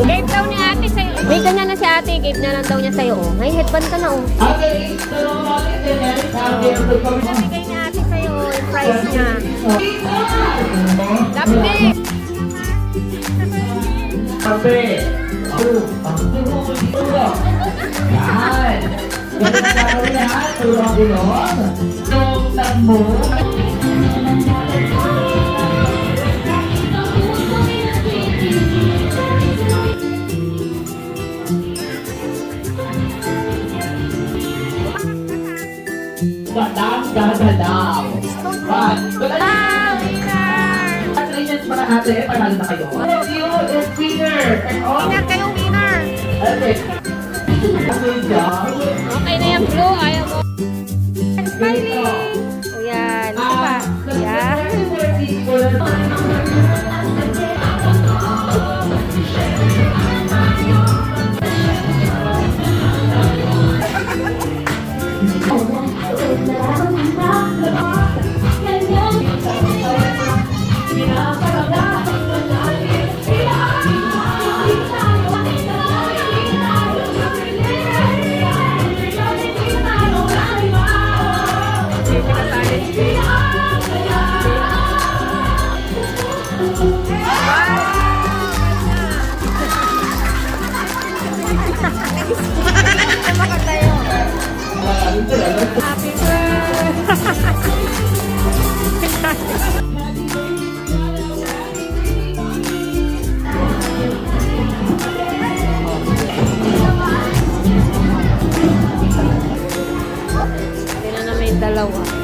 Gave daw ni ate sa'yo. May ganyan na si ate. Gave na lang daw niya sa'yo. Oh. May headband ka na oh. Nabigay ni ate sa'yo yung price niya. Lapdi! Kape! Yan! Yan! Tulong-tulong! Tulong mo! Gadam! Congratulations para ate, panalo na kayo. Yun, it's winner! Winner kayo, winner! Okay. Okay na yung blue. Ayaw mo. Smiling! Ayan. Ito pa. Ayan. Happy birthday! Ito na naman yung dalawa.